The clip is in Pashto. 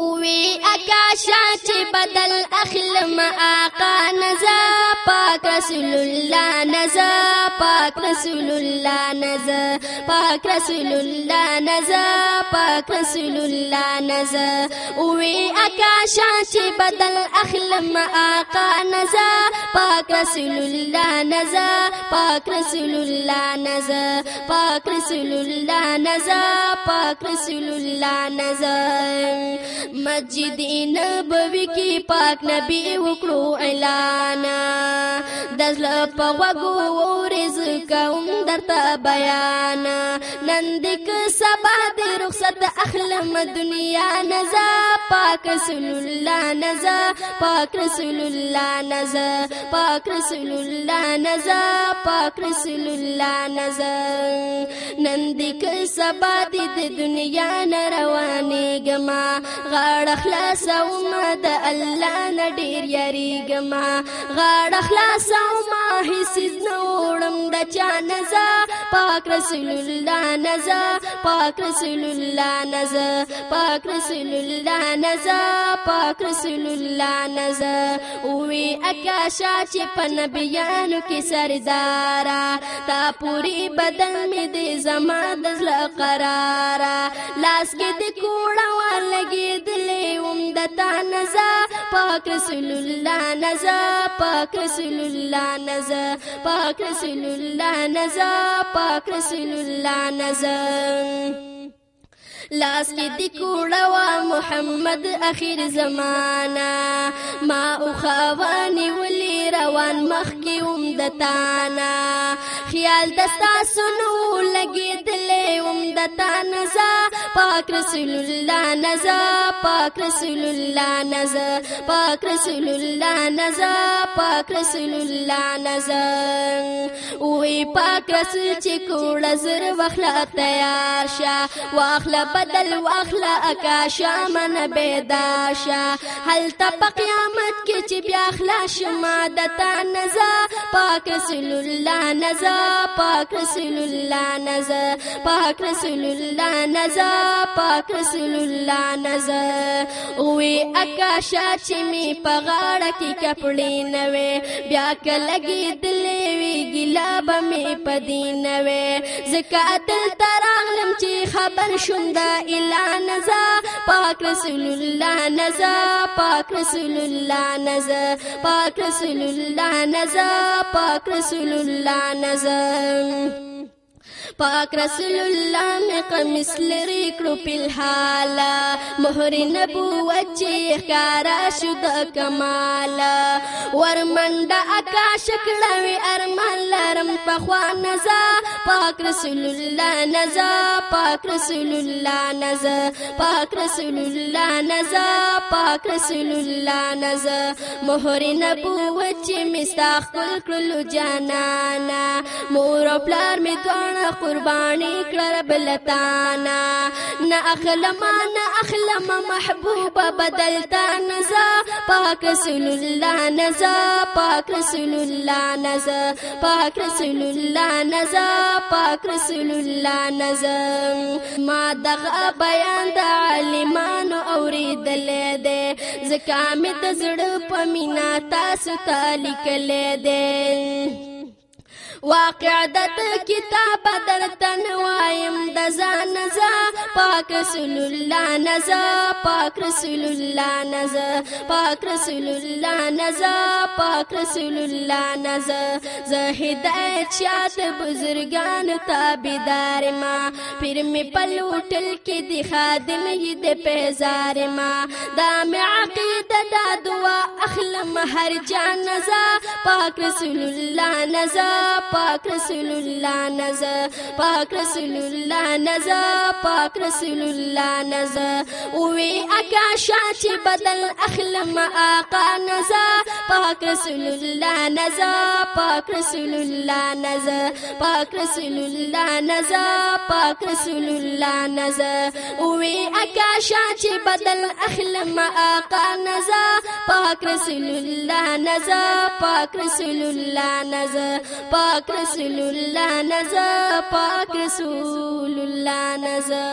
وی اکاشا چی بدل اخلم آقا نزا پاک رسول اللہ نزا پاک رسول اللہ نزا پاک رسول اللہ نزا پاک رسول اللہ نزا وی اکاشا چی بدل اخلم آقا نزا پاک رسول اللہ نزا پاک رسول اللہ نزا پاک رسول اللہ نزا پاک رسول اللہ نزا مسجد نبوی کی پاک نبی وکړو اعلانا دزله په وګو رزق کوم درته بیانا نندک سبا د رخصت اخلم دنیا نزا پاک رسول الله نزا پاک رسول الله نزا پاک رسول الله نزا پاک رسول الله نزا نندک سبا د دنیا رواني گما غاړه خلاصوم د الله نه ډېر یریږم غاړه خلاصوم هیڅ نه وړم د چا نزا پاک رسول الله نزا پاک رسول الله نزا پاک رسول الله نزا پاک رسول الله نزا وی اکاشا چې په نبیانو کې سردارا تا پوری بدن می دې زما د زړه قرارا لاس کې د کوړه ولګي دلی ومدتا نزا پاک رسول الله نزا پاک رسول الله نزا پاک رسول الله نزا پاک رسول الله نزا لاس کی دی کوڑوا محمد اخیر زمانہ ما اخوانی ولی روان مخ کی امدتانا خیال دستا سنو لگی دلے امدتا نزا پاک رسول اللہ نزا پاک رسول اللہ نزا پاک رسول اللہ نزا پاک رسول اللہ نزا وی پاک رسول چی کوڑا زر وخلا تیار شا واخلا بدل واخلا اکاشا من بیداشا حل تا پا قیامت کی چی بیا خلاش مادتا نزا پاک رسول اللہ نزا پاک رسول اللہ نزا پاک رسول اللہ نزا پاک رسول اللہ نزا وی اکاشا چی می پا غاڑا کی کپڑی نوے بیا کلگی دلی وی گلابا می پا دی نوے زکا دل تراغلم چی خبر شندا الہ نزا پاک رسول اللہ نزا پاک رسول اللہ نزا پاک رسول اللہ نزا پاک رسول اللہ نزا پاک رسول اللہ میں قمیص لری کړو پلحالا مهر نبوت چې ښکارا شو د کمالا ورمنډه اکاش کړوي ارمان لرم پخوا نزا پاک رسول الله نزا پاک رسول الله نزا پاک رسول الله نزا پاک رسول الله نزا مهر نبوت چې مستاخ کړلو جانانا مور او پلار می دواړه قربانی کړه بلتانا نا اخلم محبوبا بدلتا نزا پاک رسول الله نزا پاک رسول الله نزا پاک رسول الله نزا پاک رسول الله نزا ما دغه بیان د عالمانو اوریدل دي زکه مې د زړه په مینا تاسو ته لیکل دي واقع د کتاب درتن وایم د ځان نزا پاک رسول الله نزا پاک رسول الله نزا پاک رسول الله نزا پاک رسول الله نزا زه هدایت شاد بزرگان تابعدار ما پیر می پلوټل کې دی خادم یې د پیزار ما دا می عقیده دا دعا اخلم هر جان نزا پاک رسول الله نزا پاک رسول اللہ نزا پاک رسول اللہ نزا پاک رسول اللہ نزا وی اکاشا چی بدل اخلم آقا نزا پاک رسول اللہ نزا پاک رسول اللہ نزا پاک رسول اللہ نزا پاک رسول اللہ نزا وی اکاشا چی بدل اخلم آقا نزا پاک رسول اللہ نزا پاک رسول اللہ نزا پاک رسول اللہ نزا پاک رسول اللہ نزا